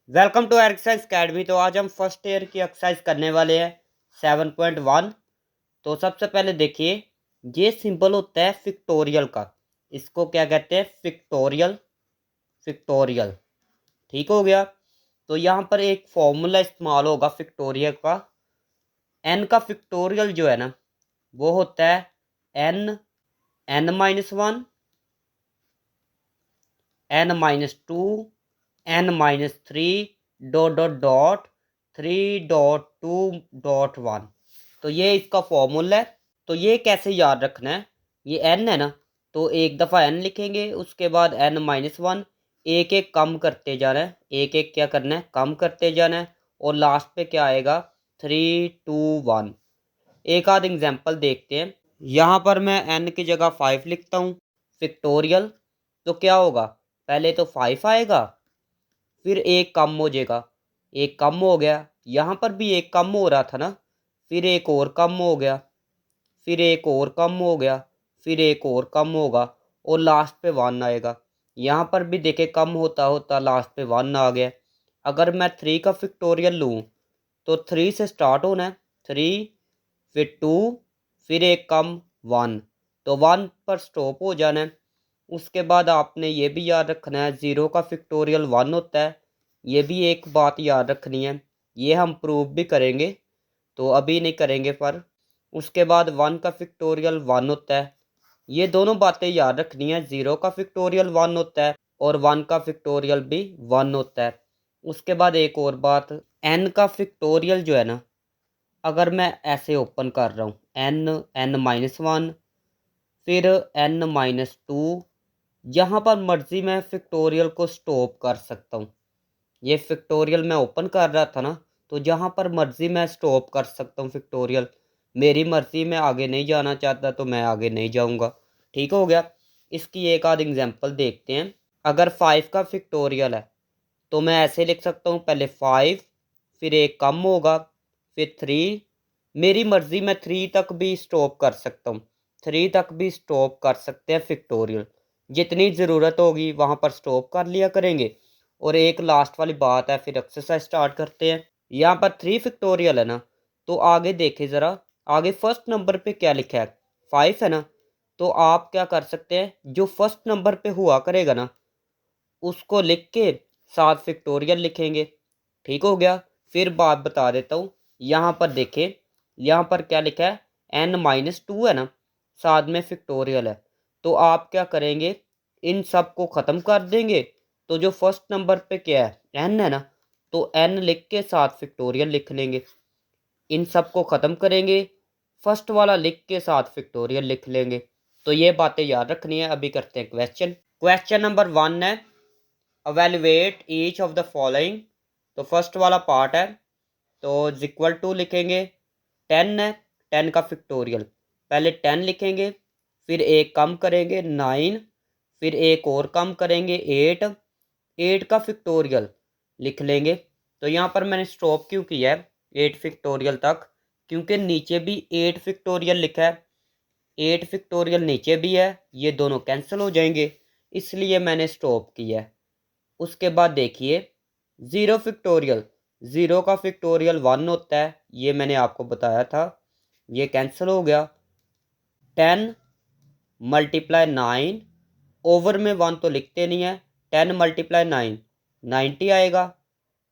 Welcome to exercise academy. तो आज हम फर्स्ट ईयर की एक्सरसाइज करने वाले हैं 7.1। तो सबसे पहले देखिए, ये सिंबल होता है फिक्टोरियल का। इसको क्या कहते हैं? फिक्टोरियल। फिक्टोरियल। ठीक हो गया। तो यहाँ पर एक फॉर्मूला इस्तेमाल होगा फिक्टोरियल का। एन का फिक्टोरियल जो है ना, वो होता है N, n-1, n-2, n-3 dot dot dot 3.2.1। तो ये इसका फॉर्मूला है। तो ये कैसे याद रखना है? ये n है ना, तो एक दफ़ा n लिखेंगे, उसके बाद n-1 एक एक कम करते जाना है, एक एक क्या करना है? कम करते जाना है। और लास्ट पे क्या आएगा? 3, 2, 1। एक आध एग्जांपल देखते हैं। यहाँ पर मैं n की जगह 5 लिखता हूँ फिक्टोरियल। तो क्या होगा? पहले तो 5 आएगा, फिर एक कम हो जाएगा, एक कम हो गया, यहाँ पर भी एक कम हो रहा था ना, फिर एक और कम हो गया, फिर एक और कम हो गया, फिर एक और कम होगा, और लास्ट पे 1 आएगा। यहाँ पर भी देखे कम होता होता लास्ट पे 1 आ गया। अगर मैं 3 का फिक्टोरियल लूँ तो 3 से स्टार्ट होना है, 3, फिर 2, फिर एक कम 1, तो 1 पर स्टॉप हो जाना है। उसके बाद आपने ये भी याद रखना है 0 का फिक्टोरियल 1 होता है। ये भी एक बात याद रखनी है, ये हम प्रूव भी करेंगे, तो अभी नहीं करेंगे पर। उसके बाद 1 का फिक्टोरियल 1 होता है। ये दोनों बातें याद रखनी है, 0 का फिक्टोरियल 1 होता है और 1 का फिक्टोरियल भी 1 होता है। उसके बाद एक और बात, n का फिक्टोरियल जो है ना, अगर मैं ऐसे ओपन कर रहा हूँ n-1, फिर n-2, यहाँ पर मर्जी मैं फिक्टोरियल को स्टॉप कर सकता हूँ। ये फिक्टोरियल मैं ओपन कर रहा था ना, तो जहाँ पर मर्जी मैं स्टॉप कर सकता हूँ फिक्टोरियल। मेरी मर्जी, मैं आगे नहीं जाना चाहता तो मैं आगे नहीं जाऊँगा। ठीक हो गया। इसकी एक आध एग्जांपल देखते हैं। अगर 5 का फिक्टोरियल है तो मैं ऐसे लिख सकता हूँ, पहले 5, फिर एक कम होगा, फिर 3। मेरी मर्जी, मैं 3 तक भी स्टॉप कर सकता हूँ, 3 तक भी स्टॉप कर सकते हैं फिक्टोरियल। जितनी ज़रूरत होगी वहाँ पर स्टॉप कर लिया करेंगे। और एक लास्ट वाली बात है, फिर एक्सरसाइज स्टार्ट करते हैं। यहाँ पर 3 फिक्टोरियल है ना, तो आगे देखें ज़रा, आगे फर्स्ट नंबर पे क्या लिखा है? 5 है ना। तो आप क्या कर सकते हैं, जो फर्स्ट नंबर पे हुआ करेगा ना, उसको लिख के साथ फिक्टोरियल लिखेंगे। ठीक हो गया। फिर बात बता देता हूँ, यहाँ पर देखें, यहाँ पर क्या लिखा है? n-2 है ना, साथ में फिक्टोरियल है। तो आप क्या करेंगे? इन सब को ख़त्म कर देंगे। तो जो फर्स्ट नंबर पे क्या है? n है ना, तो n लिख के साथ फिक्टोरियल लिख लेंगे। इन सब को ख़त्म करेंगे, फर्स्ट वाला लिख के साथ फिक्टोरियल लिख लेंगे। तो ये बातें याद रखनी है। अभी करते हैं क्वेश्चन। क्वेश्चन नंबर 1 है, evaluate each of the following. तो फर्स्ट वाला पार्ट है, तो इक्वल टू लिखेंगे। 10 है, 10 का फिक्टोरियल, पहले 10 लिखेंगे, फिर एक कम करेंगे 9, फिर एक और कम करेंगे 8, 8 का फिक्टोरियल लिख लेंगे। तो यहाँ पर मैंने स्टॉप क्यों किया है 8 फिक्टोरियल तक? क्योंकि नीचे भी 8 फिक्टोरियल लिखा है, 8 फिक्टोरियल नीचे भी है, ये दोनों कैंसिल हो जाएंगे, इसलिए मैंने स्टॉप किया है। उसके बाद देखिए, ज़ीरो फिक्टोरियल, ज़ीरो का फिक्टोरियल 1 होता है, ये मैंने आपको बताया था, ये कैंसिल हो गया। 10 मल्टीप्लाई 9, ओवर में 1 तो लिखते नहीं है, 10 मल्टीप्लाई 9 90 आएगा।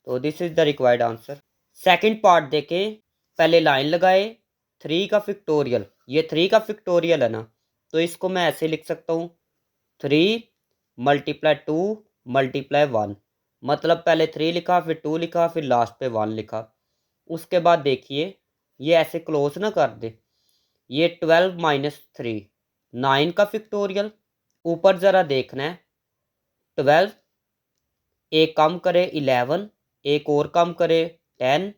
तो this is the required answer. Second part देखें, पहले लाइन लगाए, 3 का फिक्टोरियल, ये 3 का फिक्टोरियल है ना, तो इसको मैं ऐसे लिख सकता हूँ, 3 मल्टीप्लाई 2 मल्टीप्लाई 1। मतलब पहले 3 लिखा, फिर 2 लिखा, फिर लास्ट पे 1 लिखा। उसके बाद देखिए, ये ऐसे क्लोज ना कर दे, ये 12-3, 9 का फिक्टोरियल। ऊपर ज़रा देखना है, 12, एक कम करे 11, एक और कम करे 10,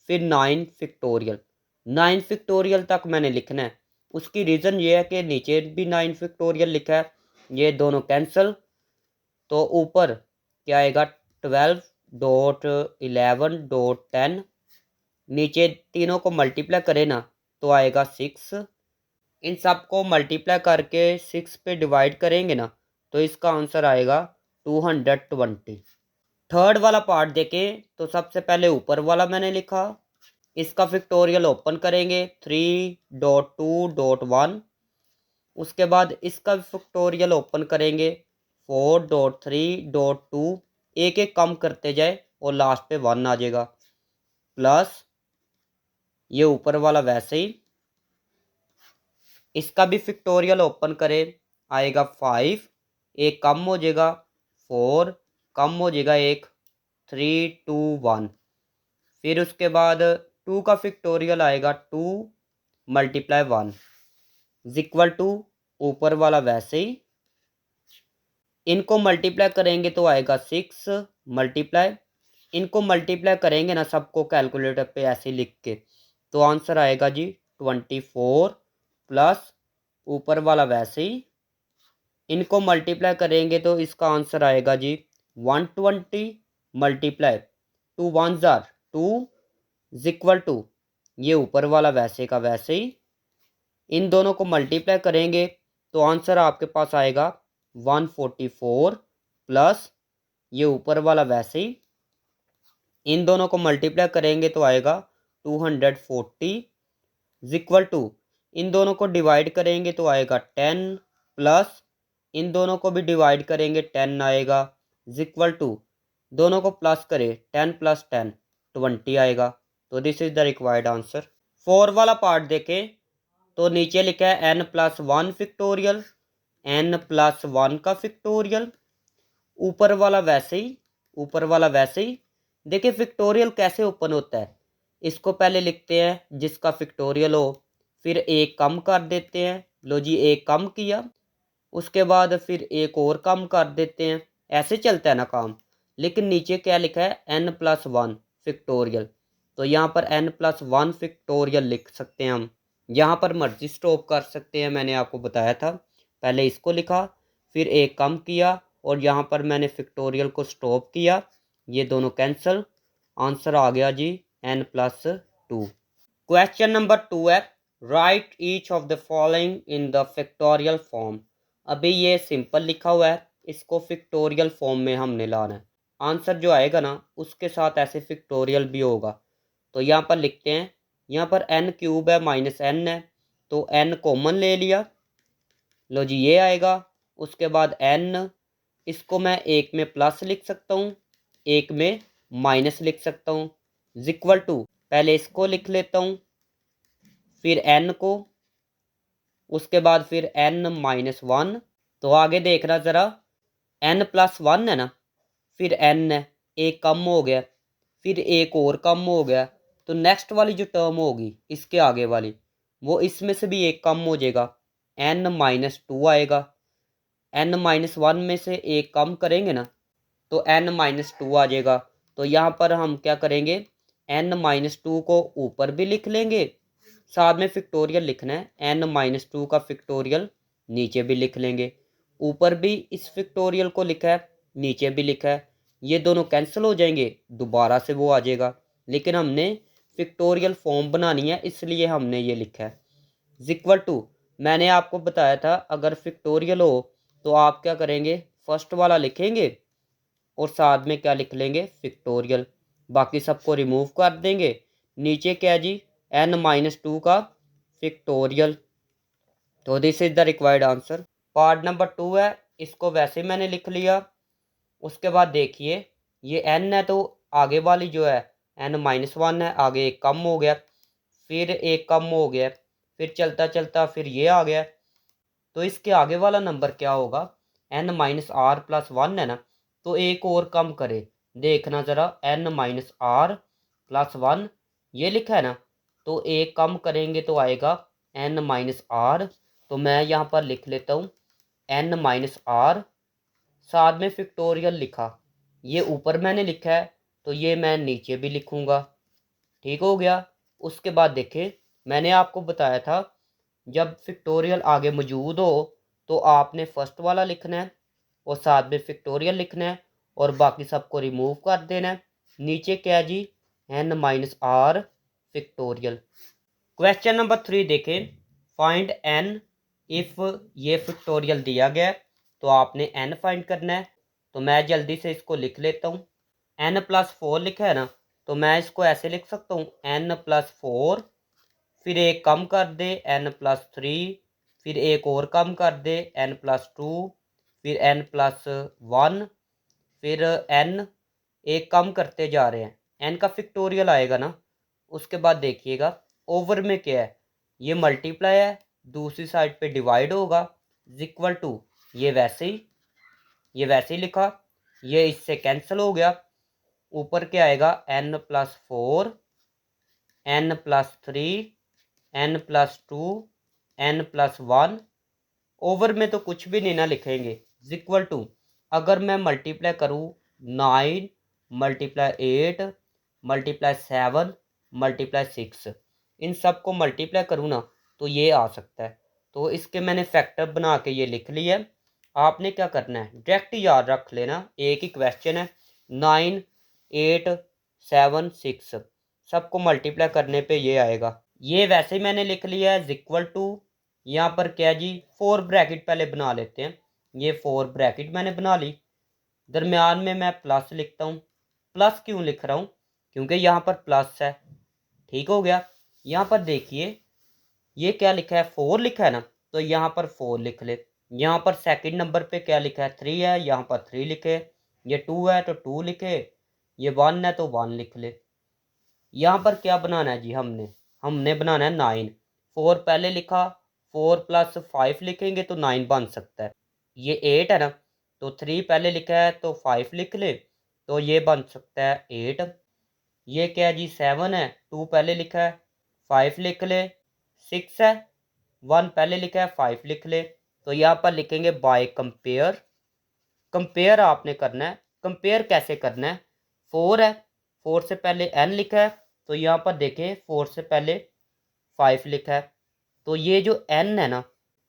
फिर 9 फिक्टोरियल। 9 फिक्टोरियल तक मैंने लिखना है। उसकी रीज़न ये है कि नीचे भी 9 फिक्टोरियल लिखा है, ये दोनों कैंसिल। तो ऊपर क्या आएगा? 12.11.10। नीचे तीनों को मल्टीप्लाई करें ना, तो आएगा 6। इन सब को मल्टीप्लाई करके 6 पे डिवाइड करेंगे ना, तो इसका आंसर आएगा 220। थर्ड वाला पार्ट देखें तो सबसे पहले ऊपर वाला मैंने लिखा, इसका फैक्टोरियल ओपन करेंगे 3.2.1, उसके बाद इसका फैक्टोरियल ओपन करेंगे 4.3.2, एक एक कम करते जाए और लास्ट पे 1 आ जाएगा, प्लस ये ऊपर वाला वैसे ही, इसका भी फैक्टोरियल ओपन करें आएगा 5, एक कम हो जाएगा 4, कम हो जाएगा एक 3 2 1, फिर उसके बाद 2 का फैक्टोरियल आएगा 2 मल्टीप्लाई 1 इज इक्वल टू ऊपर वाला वैसे ही, इनको मल्टीप्लाई करेंगे तो आएगा 6 मल्टीप्लाई, इनको मल्टीप्लाई करेंगे ना सबको कैलकुलेटर पे ऐसे लिख के, तो आंसर आएगा जी 24 प्लस ऊपर वाला वैसे ही, इनको मल्टीप्लाई करेंगे तो इसका आंसर आएगा जी 120 मल्टीप्लाई 2 1 जार 2 इज इक्वल टू ये ऊपर वाला वैसे का वैसे ही, इन दोनों को मल्टीप्लाई करेंगे तो आंसर आपके पास आएगा 144 प्लस ये ऊपर वाला वैसे ही, इन दोनों को मल्टीप्लाई करेंगे तो आएगा 240 इज इक्वल टू, इन दोनों को डिवाइड करेंगे तो आएगा 10 प्लस इन दोनों को भी डिवाइड करेंगे 10 आएगा इज इक्वल टू, दोनों को प्लस करें 10 प्लस 10 20 आएगा, तो this is the required answer. 4 वाला पार्ट देखें तो नीचे लिखा है n+1 फैक्टोरियल, n+1 का फैक्टोरियल, ऊपर वाला वैसे ही, ऊपर वाला वैसे ही। देखिए फैक्टोरियल कैसे ओपन होता है, इसको पहले लिखते हैं जिसका फैक्टोरियल हो, फिर एक कम कर देते हैं, लो जी एक कम किया, उसके बाद फिर एक और कम कर देते हैं, ऐसे चलता है ना काम। लेकिन नीचे क्या लिखा है n+1 फैक्टोरियल, तो यहाँ पर n+1 फैक्टोरियल लिख सकते हैं हम, यहाँ पर मर्जी स्टॉप कर सकते हैं, मैंने आपको बताया था। पहले इसको लिखा फिर एक कम किया और यहाँ पर मैंने फैक्टोरियल को स्टॉप किया, ये दोनों कैंसिल, आंसर आ गया जी n+2। क्वेश्चन नंबर 2 है right each of the following in the factorial form. अभी ये सिंपल लिखा हुआ है, इसको फैक्टोरियल फॉर्म में हमने लाना है, आंसर जो आएगा ना उसके साथ ऐसे फैक्टोरियल भी होगा। तो यहाँ पर लिखते हैं, यहाँ पर n³ है -n है, तो n कॉमन ले लिया, लो जी ये आएगा, उसके बाद n, इसको मैं एक में प्लस लिख सकता हूँ, एक में माइनस लिख सकता हूँ, इक्वल टू पहले इसको लिख लेता हूँ, फिर n को, उसके बाद फिर n-1, तो आगे देखना ज़रा, n+1 है ना, फिर n है, एक कम हो गया, फिर एक और कम हो गया, तो नेक्स्ट वाली जो टर्म होगी इसके आगे वाली, वो इसमें से भी एक कम हो जाएगा, n-2 आएगा, n-1 में से एक कम करेंगे ना तो n-2 आ जाएगा। तो यहाँ पर हम क्या करेंगे, n-2 को ऊपर भी लिख लेंगे, साथ में फैक्टोरियल लिखना है, n-2 का फैक्टोरियल नीचे भी लिख लेंगे, ऊपर भी इस फैक्टोरियल को लिखा है, नीचे भी लिखा है, ये दोनों कैंसिल हो जाएंगे, दोबारा से वो आ जाएगा, लेकिन हमने फैक्टोरियल फॉर्म बनानी है इसलिए हमने ये लिखा है। इक्वल टू मैंने आपको बताया था अगर फैक्टोरियल हो तो आप क्या करेंगे, फर्स्ट वाला लिखेंगे और साथ में क्या लिख लेंगे फैक्टोरियल, बाकी सबको रिमूव कर देंगे, नीचे क्या जी n-2 का फैक्टोरियल, तो this is the required answer. Part number 2 है, इसको वैसे मैंने लिख लिया, उसके बाद देखिए ये n है तो आगे वाली जो है n-1 है, आगे एक कम हो गया, फिर एक कम हो गया, फिर चलता चलता फिर ये आ गया, तो इसके आगे वाला नंबर क्या होगा, n-r+1 है ना, तो एक और कम करे, देखना ज़रा n-r+1 ये लिखा है ना, तो एक कम करेंगे तो आएगा n-r, तो मैं यहाँ पर लिख लेता हूँ n-r, साथ में फैक्टोरियल लिखा, ये ऊपर मैंने लिखा है तो ये मैं नीचे भी लिखूँगा, ठीक हो गया। उसके बाद देखें मैंने आपको बताया था जब फैक्टोरियल आगे मौजूद हो तो आपने फर्स्ट वाला लिखना है और साथ में फैक्टोरियल लिखना है और बाकी सबको रिमूव कर देना है, नीचे क्या जी n-r फैक्टोरियल। क्वेश्चन नंबर 3 देखें, फाइंड n इफ़ ये फैक्टोरियल दिया गया है तो आपने n फाइंड करना है, तो मैं जल्दी से इसको लिख लेता हूँ, n+4 लिखा है ना, तो मैं इसको ऐसे लिख सकता हूँ n+4, फिर एक कम कर दे n+3, फिर एक और कम कर दे n+2, फिर n+1, फिर n एक कम करते जा रहे हैं, n का फैक्टोरियल आएगा ना। उसके बाद देखिएगा ओवर में क्या है, ये मल्टीप्लाई है, दूसरी साइड पे डिवाइड होगा, इक्वल टू ये वैसे ही लिखा, ये इससे कैंसिल हो गया, ऊपर क्या आएगा n+4, n+3, n+2, n+1। Over में तो कुछ भी नहीं ना लिखेंगे, इक्वल टू अगर मैं मल्टीप्लाई करूँ 9 × 8 × 7 × 6, इन सब को मल्टीप्लाई करूँ ना तो ये आ सकता है। तो इसके मैंने फैक्टर बना के ये लिख लिया है। आपने क्या करना है, डायरेक्ट याद रख लेना, एक ही क्वेश्चन है, 9, 8, 7, 6 सबको मल्टीप्लाई करने पे ये आएगा। ये वैसे ही मैंने लिख लिया है, इक्वल टू यहाँ पर क्या जी 4 ब्रैकेट पहले बना लेते हैं। ये 4 ब्रैकेट मैंने बना ली, दरमियान में मैं प्लस लिखता हूँ। प्लस क्यों लिख रहा हूँ, क्योंकि यहाँ पर प्लस है, ठीक हो गया। यहाँ पर देखिए ये क्या लिखा है, 4 लिखा है ना, तो यहाँ पर 4 लिख ले। यहाँ पर सेकंड नंबर पे क्या लिखा है, 3 है, यहाँ पर 3 लिखे। ये 2 है तो 2 लिखे, ये 1 है तो 1 लिख ले। यहाँ पर क्या बनाना है जी, हमने बनाना है 9। 4 पहले लिखा, 4 + 5 लिखेंगे तो 9 बन सकता है। ये 8 है ना, तो 3 पहले लिखा है तो 5 लिख ले, तो ये बन सकता है 8। ये क्या है जी 7 है, 2 पहले लिखा है 5 लिख ले। 6 है, 1 पहले लिखा है 5 लिख ले। तो यहाँ पर लिखेंगे बाय कंपेयर। कंपेयर आपने करना है, कंपेयर कैसे करना है, 4 है, 4 से पहले n लिखा है, तो यहाँ पर देखें 4 से पहले 5 लिखा है, तो ये जो n है ना,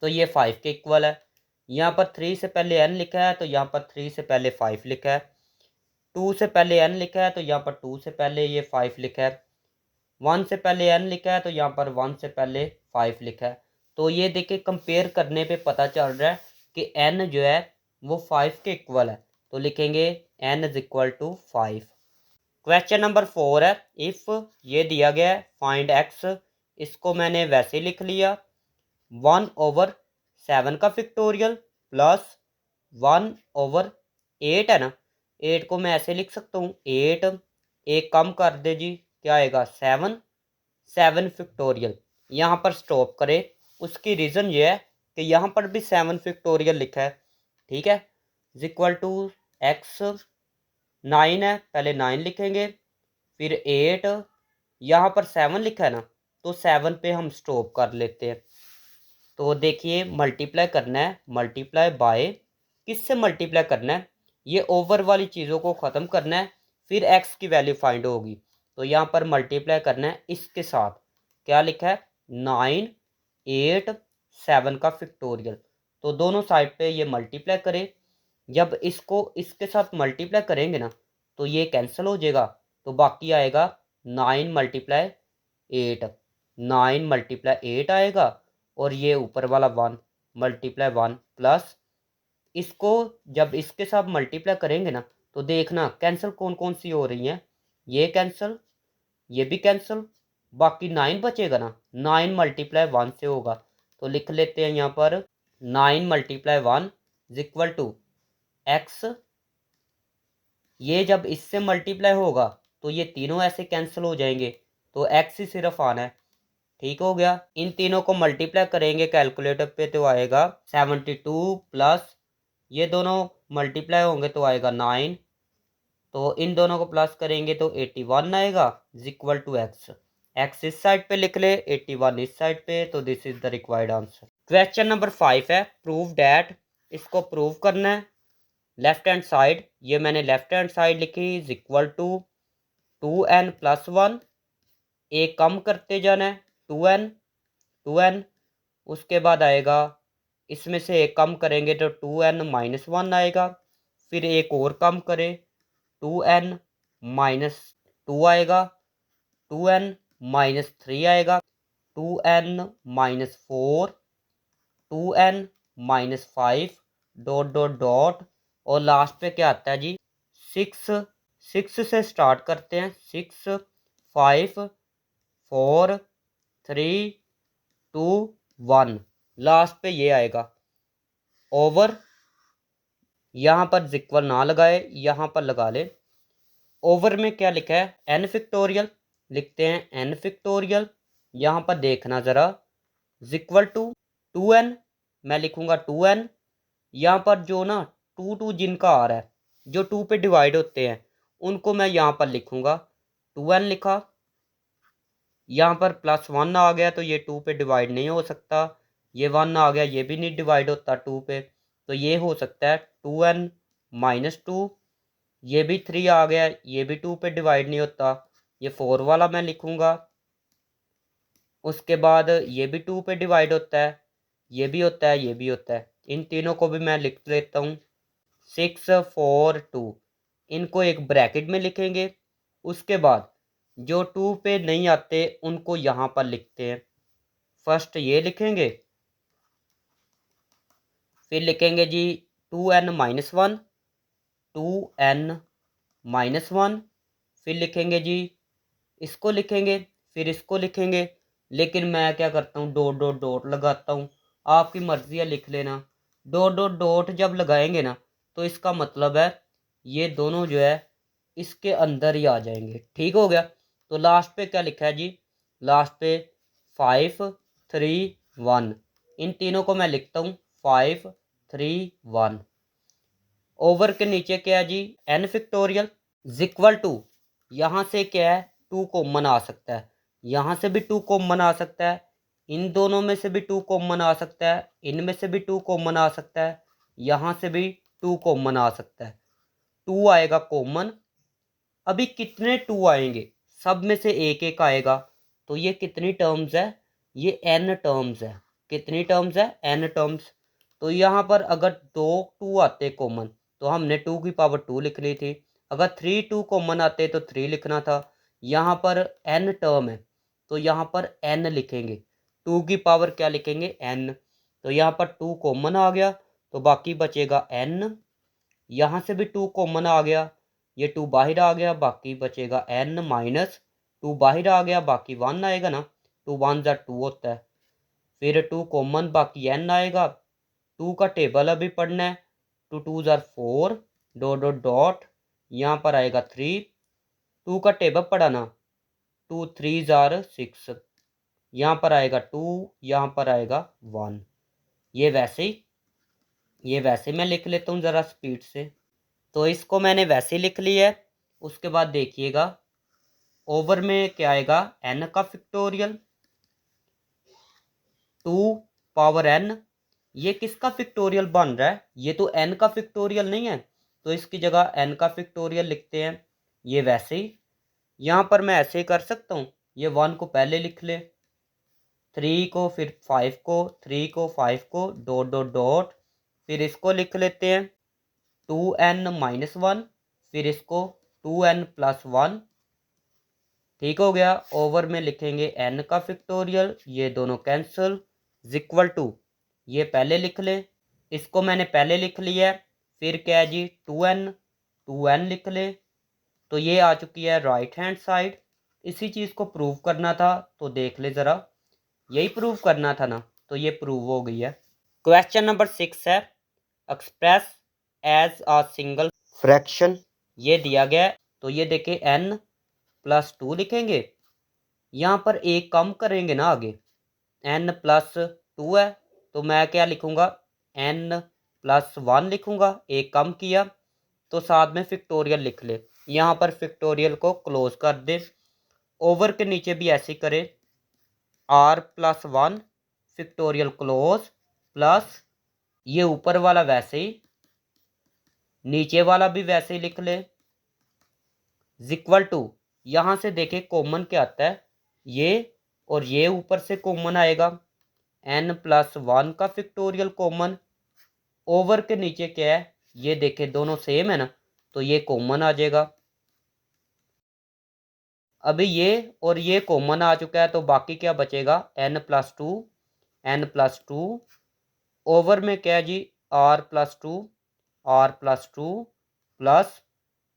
तो ये 5 के इक्वल है। यहाँ पर 3 से पहले n लिखा है, तो यहाँ पर 3 से पहले 5 लिखा है। 2 से पहले n लिखा है, तो यहाँ पर 2 से पहले ये 5 लिखा है। 1 से पहले n लिखा है, तो यहाँ पर 1 से पहले 5 लिखा है। तो ये देखिए कंपेयर करने पे पता चल रहा है कि n जो है वो 5 के इक्वल है, तो लिखेंगे n = 5। क्वेश्चन नंबर 4 है, इफ़ ये दिया गया है फाइंड x, इसको मैंने वैसे लिख लिया, 1/7 का फैक्टोरियल प्लस 1/8 है ना, 8 को मैं ऐसे लिख सकता हूँ 8, एक कम कर दे जी, क्या आएगा 7, 7 फैक्टोरियल। यहाँ पर स्टॉप करें, उसकी रीज़न ये है कि यहाँ पर भी 7 फैक्टोरियल लिखा है, ठीक है, इक्वल टू x 9 है, पहले 9 लिखेंगे, फिर 8, यहाँ पर 7 लिखा है ना, तो 7 पे हम स्टॉप कर लेते हैं। तो देखिए मल्टीप्लाई करना है, मल्टीप्लाई बाय, किससे मल्टीप्लाई करना है, ये ओवर वाली चीज़ों को ख़त्म करना है, फिर x की वैल्यू फाइंड होगी। तो यहाँ पर मल्टीप्लाई करना है इसके साथ, क्या लिखा है 9, 8, 7 का फैक्टोरियल, तो दोनों साइड पे ये मल्टीप्लाई करें। जब इसको इसके साथ मल्टीप्लाई करेंगे ना, तो ये कैंसिल हो जाएगा, तो बाकी आएगा 9 × 8, 9 × 8 आएगा, और ये ऊपर वाला 1 × 1 प्लस, इसको जब इसके साथ मल्टीप्लाई करेंगे ना, तो देखना कैंसिल कौन कौन सी हो रही हैं, ये कैंसिल, ये भी कैंसिल, बाकी 9 बचेगा ना, 9 × 1 से होगा। तो लिख लेते हैं यहाँ पर 9 × 1 = x, ये जब इससे मल्टीप्लाई होगा तो ये तीनों ऐसे कैंसिल हो जाएंगे, तो x ही सिर्फ आना है, ठीक हो गया। इन तीनों को मल्टीप्लाई करेंगे कैलकुलेटर पे तो आएगा 72, प्लस ये दोनों मल्टीप्लाई होंगे तो आएगा 9, तो इन दोनों को प्लस करेंगे तो 81 आएगा, इक्वल टू x। x इस साइड पे लिख ले, 81 इस साइड पे, तो this is the required answer. Question number 5 है, प्रूव डैट, इसको प्रूव करना है। लेफ्ट हैंड साइड, ये मैंने लेफ्ट हैंड साइड लिखी, इक्वल टू 2n + 1, एक कम करते जाना है 2n, उसके बाद आएगा, इसमें से एक कम करेंगे तो 2n - 1 आएगा, फिर एक और कम करें 2n - 2 आएगा, 2n - 3 आएगा, 2n - 4, 2n - 5 ... और लास्ट पे क्या आता है जी 6, 6 से स्टार्ट करते हैं। 6 5 4 3 2 1, लास्ट पे ये आएगा ओवर। यहाँ पर इक्वल ना लगाए, यहाँ पर लगा ले। ओवर में क्या लिखा है, एन फिक्टोरियल, लिखते हैं एन फिक्टोरियल। यहाँ पर देखना ज़रा, इक्वल टू 2n, मैं लिखूँगा 2n। यहाँ पर जो ना 2 जिनका आ रहा है, जो 2 पे डिवाइड होते हैं, उनको मैं यहाँ पर लिखूँगा 2n लिखा। यहाँ पर +1 आ गया तो ये 2 पे डिवाइड नहीं हो सकता। ये 1 आ गया, ये भी नहीं डिवाइड होता 2 पे, तो ये हो सकता है 2n -2। ये भी 3 आ गया, ये भी 2 पे डिवाइड नहीं होता, ये 4 वाला मैं लिखूँगा। उसके बाद ये भी 2 पे डिवाइड होता है, ये भी होता है, ये भी होता है। इन तीनों को भी मैं लिख लेता हूँ 6 4 2, इनको एक ब्रैकेट में लिखेंगे। उसके बाद जो 2 पे नहीं आते उनको यहाँ पर लिखते हैं। फर्स्ट ये लिखेंगे, फिर लिखेंगे जी 2n -1, 2n -1, फिर लिखेंगे जी इसको लिखेंगे, फिर इसको लिखेंगे। लेकिन मैं क्या करता हूँ, डॉट डॉट डॉट लगाता हूँ। आपकी मर्ज़ी है, लिख लेना। डॉट डॉट डॉट जब लगाएंगे ना, तो इसका मतलब है ये दोनों जो है इसके अंदर ही आ जाएंगे। ठीक हो गया। तो लास्ट पे क्या लिखा है जी, लास्ट पे 5 3 1, इन तीनों को मैं लिखता हूँ 5 3 1। ओवर के नीचे क्या है जी, एन फिक्टोरियल इक्वल टू, यहाँ से क्या है 2 कॉमन आ सकता है, यहाँ से भी 2 कॉमन आ सकता है, इन दोनों में से भी 2 कॉमन आ सकता है, इनमें से भी 2 कॉमन आ सकता है, यहाँ से भी 2 कॉमन आ सकता है। 2 आएगा कॉमन। अभी कितने 2 आएंगे, सब में से एक एक आएगा। तो ये कितनी टर्म्स है, ये n टर्म्स है। कितनी टर्म्स है, n टर्म्स। तो यहाँ पर अगर 2 2 आते कॉमन तो हमने 2 की पावर 2 लिखनी थी। अगर 3 2 कॉमन आते तो 3 लिखना था। यहाँ पर n टर्म है तो यहाँ पर n लिखेंगे। 2 की पावर क्या लिखेंगे, n। तो यहाँ पर 2 कॉमन आ गया तो बाकी बचेगा n। यहाँ से भी 2 कॉमन आ गया, ये 2 बाहर आ गया, बाकी बचेगा n -2 बाहर आ गया, बाकी 1 आएगा ना। 2 1 2 होता है, फिर 2 कॉमन, बाकी n आएगा। 2 का टेबल अभी पढ़ना है। 2 2 4, डॉट डॉट डॉट, यहाँ पर आएगा 3। 2 का टेबल पढ़ा ना, 2 3 6, यहाँ पर आएगा 2, यहाँ पर आएगा 1। ये वैसे मैं लिख लेता हूँ ज़रा स्पीड से। तो इसको मैंने वैसे लिख लिया है। उसके बाद देखिएगा ओवर में क्या आएगा, n का फिक्टोरियल 2 पावर n। ये किसका फिक्टोरियल बन रहा है, ये तो n का फिक्टोरियल नहीं है, तो इसकी जगह n का फिक्टोरियल लिखते हैं। ये वैसे ही यहाँ पर मैं ऐसे ही कर सकता हूँ, ये 1 को पहले लिख ले, 3 को, फिर 5 को, 3 को 5 को, डॉट डॉट डॉट, फिर इसको लिख लेते हैं 2n -1, फिर इसको 2n +1। ठीक हो गया। ओवर में लिखेंगे n का फिक्टोरियल, ये दोनों कैंसिल, इक्वल टू, ये पहले लिख ले, इसको मैंने पहले लिख लिया है। फिर क्या है जी 2n लिख ले। तो ये आ चुकी है राइट हैंड साइड। इसी चीज़ को प्रूव करना था, तो देख ले ज़रा, यही प्रूव करना था ना, तो ये प्रूव हो गई है। क्वेश्चन नंबर 6 है, express as a single fraction. ये दिया गया है, तो ये देखें n +2 लिखेंगे। यहाँ पर एक कम करेंगे ना आगे, n +2 है तो मैं क्या लिखूँगा, n +1 लिखूँगा। एक कम किया तो साथ में फिक्टोरियल लिख ले। यहाँ पर फिक्टोरियल को क्लोज कर दे। ओवर के नीचे भी ऐसे करे, r+1 फिक्टोरियल क्लोज, प्लस ये ऊपर वाला वैसे ही, नीचे वाला भी वैसे ही लिख ले, इक्वल टू, यहाँ से देखे कॉमन क्या आता है, ये और ये ऊपर से कॉमन आएगा, n+1 का फिक्टोरियल कॉमन। ओवर के नीचे क्या है, ये देखे दोनों सेम है ना, तो ये कॉमन आ जाएगा। अभी ये और ये कॉमन आ चुका है, तो बाकी क्या बचेगा, n+2 ओवर में क्या है जी, r+2 प्लस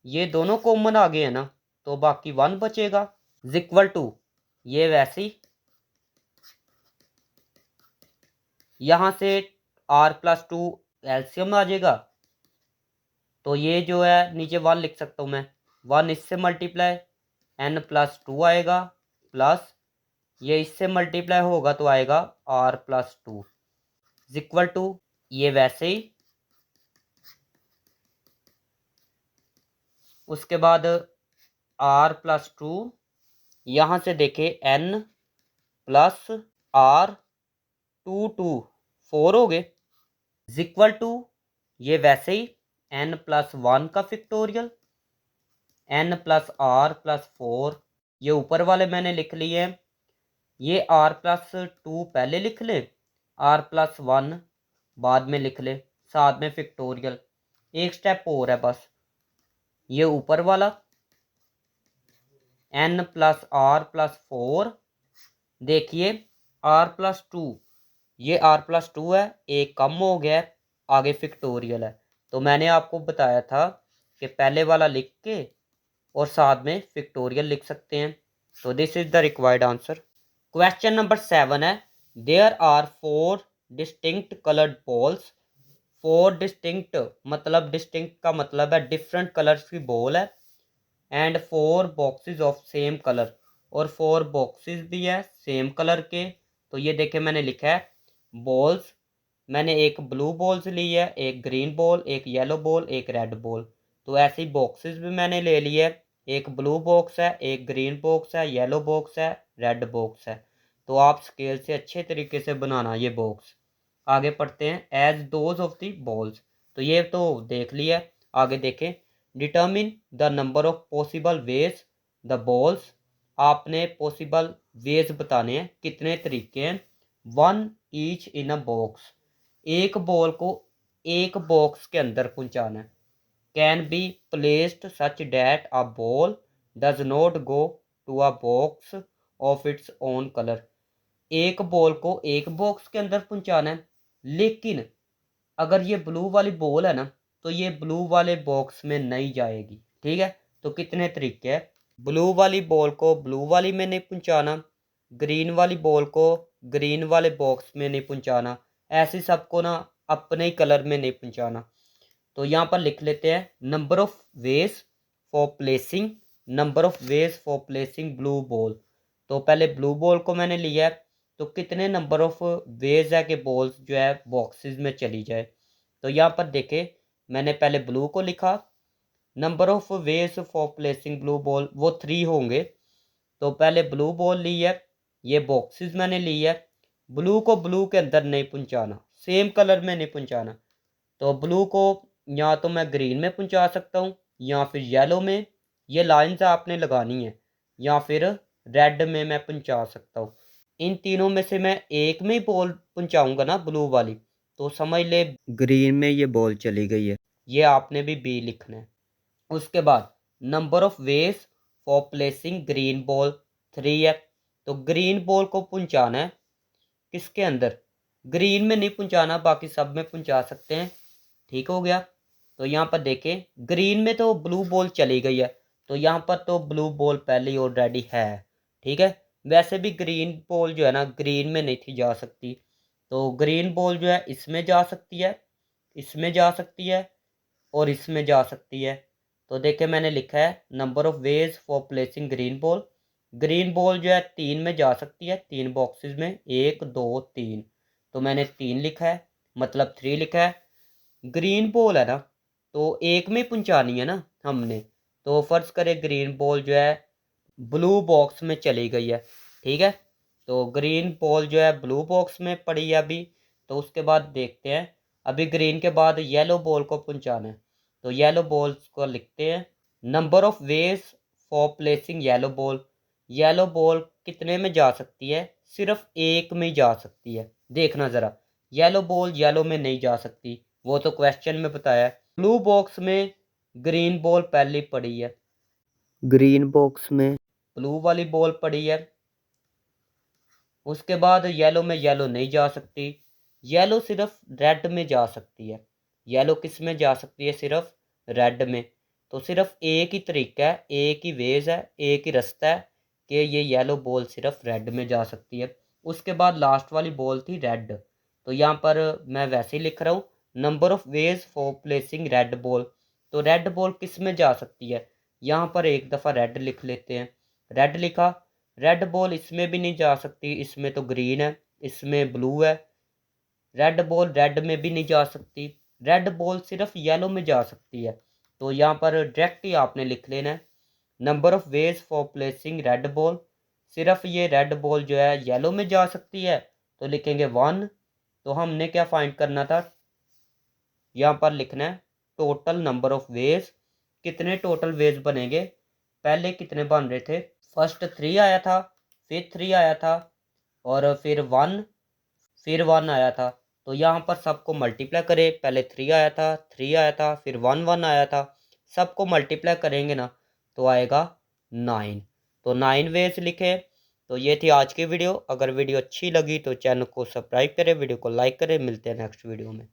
ये दोनों कॉमन आ गए हैं ना, तो बाकी 1 बचेगा इक्वल टू, ये वैसे ही यहाँ से r+2 एलसीएम आ जाएगा, तो ये जो है नीचे 1 लिख सकता हूँ मैं, 1 इससे मल्टीप्लाई n+2 आएगा, प्लस ये इससे मल्टीप्लाई होगा तो आएगा r+2 इक्वल टू, ये वैसे ही, उसके बाद r+2, यहाँ से देखे n प्लस r, 4 हो गए इक्वल टू, ये वैसे ही n+1 का फैक्टोरियल, n+r+4, ये ऊपर वाले मैंने लिख लिए हैं, ये r+2 पहले लिख ले, r+1 बाद में लिख ले, साथ में फैक्टोरियल, एक स्टेप और है बस, ये ऊपर वाला n+r+4, देखिए r+2, ये r+2 है, एक कम हो गया है, आगे फैक्टोरियल है, तो मैंने आपको बताया था कि पहले वाला लिख के और साथ में फैक्टोरियल लिख सकते हैं। तो this is the required answer. Question number 7 है, there are 4 distinct coloured balls. 4 distinct मतलब, डिस्टिंक्ट का मतलब है डिफरेंट कलर्स की बॉल है, and 4 boxes of same colour, और 4 बॉक्सेस भी है सेम कलर के। तो ये देखे मैंने लिखा है बॉल्स, मैंने एक ब्लू बॉल्स ली है, एक ग्रीन बॉल, एक येलो बॉल, एक रेड बॉल, तो ऐसे ही बॉक्सेस भी मैंने ले लिए है, एक ब्लू बॉक्स है, एक ग्रीन बॉक्स है, येलो बॉक्स है, रेड बॉक्स है। तो आप स्केल से अच्छे तरीके से बनाना ये बॉक्स। आगे पढ़ते हैं, as those of the balls, तो ये तो देख लिया, आगे देखें, determine the number of possible ways the balls, आपने पॉसिबल वेज बताने हैं, कितने तरीके हैं, 1 ईच इन अ बॉक्स, एक बॉल को एक बॉक्स के अंदर पहुंचाना है, can be placed such that a ball does not go to a box of its own colour, एक बॉल को एक बॉक्स के अंदर पहुंचाना है, लेकिन अगर ये ब्लू वाली बॉल है ना, तो ये ब्लू वाले बॉक्स में नहीं जाएगी। ठीक है, तो कितने तरीके हैं, ब्लू वाली बॉल को ब्लू वाली में नहीं पहुंचाना, ग्रीन वाली बॉल को ग्रीन वाले बॉक्स में नहीं पहुंचाना, ऐसे सबको ना अपने ही कलर में नहीं पहुंचाना। तो यहाँ पर लिख लेते हैं, number of ways for placing, number of ways for placing blue ball, तो पहले ब्लू बॉल को मैंने लिया है, तो कितने नंबर ऑफ वेज है कि बॉल्स जो है बॉक्सेस में चली जाए। तो यहाँ पर देखे, मैंने पहले ब्लू को लिखा, number of ways for placing blue ball वो 3 होंगे, तो पहले ब्लू बॉल ली है, ये बॉक्सेस मैंने ली है, ब्लू को ब्लू के अंदर नहीं पहुंचाना, सेम कलर में नहीं पहुंचाना, तो ब्लू को या तो मैं ग्रीन में पहुंचा सकता हूँ, या फिर येलो में, ये लाइंस आपने लगानी है, या फिर रेड में मैं पहुंचा सकता हूँ। इन तीनों में से मैं एक में ही बॉल पहुंचाऊंगा ना ब्लू वाली, तो समझ ले ग्रीन में ये बॉल चली गई है, ये आपने भी बी लिखना है। उसके बाद number of ways for placing green ball 3 है, तो ग्रीन बॉल को पहुंचाना है किसके अंदर, ग्रीन में नहीं पहुंचाना, बाकी सब में पहुंचा सकते हैं। ठीक हो गया, तो यहाँ पर देखें, ग्रीन में तो ब्लू बॉल चली गई है, तो यहाँ पर तो ब्लू बॉल पहले ही ऑलरेडी है। ठीक है, वैसे भी ग्रीन बॉल जो है ना ग्रीन में नहीं थी जा सकती, तो ग्रीन बॉल जो है इसमें जा सकती है, इसमें जा सकती है, और इसमें जा सकती है। तो देखे मैंने लिखा है number of ways for placing green ball, green ball जो है 3 में जा सकती है, 3 बॉक्सेस में, 1 2 3, तो मैंने 3 लिखा है, मतलब 3 लिखा है। ग्रीन बॉल है ना, तो एक में पहुंचानी है ना हमने, तो फर्ज करें ग्रीन बॉल जो है ब्लू बॉक्स में चली गई है। ठीक है, तो ग्रीन बॉल जो है ब्लू बॉक्स में पड़ी है अभी, तो उसके बाद देखते हैं, अभी ग्रीन के बाद येलो बॉल को पहुंचाना है, तो येलो बॉल्स को लिखते हैं, number of ways for placing yellow ball, yellow ball कितने में जा सकती है, सिर्फ एक में ही जा सकती है, देखना ज़रा, येलो बॉल येलो में नहीं जा सकती, वो तो क्वेश्चन में बताया है। ब्लू बॉक्स में ग्रीन बॉल पहले पड़ी है, ग्रीन बॉक्स में ब्लू वाली बॉल पड़ी है, उसके बाद येलो में येलो नहीं जा सकती, येलो सिर्फ रेड में जा सकती है, येलो किस में जा सकती है, सिर्फ रेड में, तो सिर्फ एक ही तरीका है, एक ही वेज है, एक ही रास्ता है कि ये येलो बॉल सिर्फ रेड में जा सकती है। उसके बाद लास्ट वाली बॉल थी रेड, तो यहाँ पर मैं वैसे ही लिख रहा हूँ number of ways for placing red ball. तो रेड बॉल किस में जा सकती है, यहाँ पर एक दफ़ा रेड लिख लेते हैं। रेड लिखा, रेड बॉल इसमें भी नहीं जा सकती, इसमें तो ग्रीन है, इसमें ब्लू है। रेड बॉल रेड में भी नहीं जा सकती, रेड बॉल सिर्फ येलो में जा सकती है। तो यहाँ पर डायरेक्ट ही आपने लिख लेना है number of ways for placing red ball. सिर्फ ये रेड बॉल जो है येलो में जा सकती है, तो लिखेंगे 1। तो हमने क्या फाइंड करना था, यहाँ पर लिखना है टोटल नंबर ऑफ वेज, कितने टोटल वेज बनेंगे। पहले कितने बन रहे थे, फर्स्ट 3 आया था, फिर 3 आया था, और फिर 1, फिर 1 आया था। तो यहाँ पर सबको मल्टीप्लाई करें, पहले 3 आया था, 3 आया था, फिर 1 आया था, सबको मल्टीप्लाई करेंगे ना तो आएगा 9। तो 9 वेज लिखे। तो ये थी आज की वीडियो। अगर वीडियो अच्छी लगी तो चैनल को सब्सक्राइब करें, वीडियो को लाइक करें। मिलते हैं नेक्स्ट वीडियो में।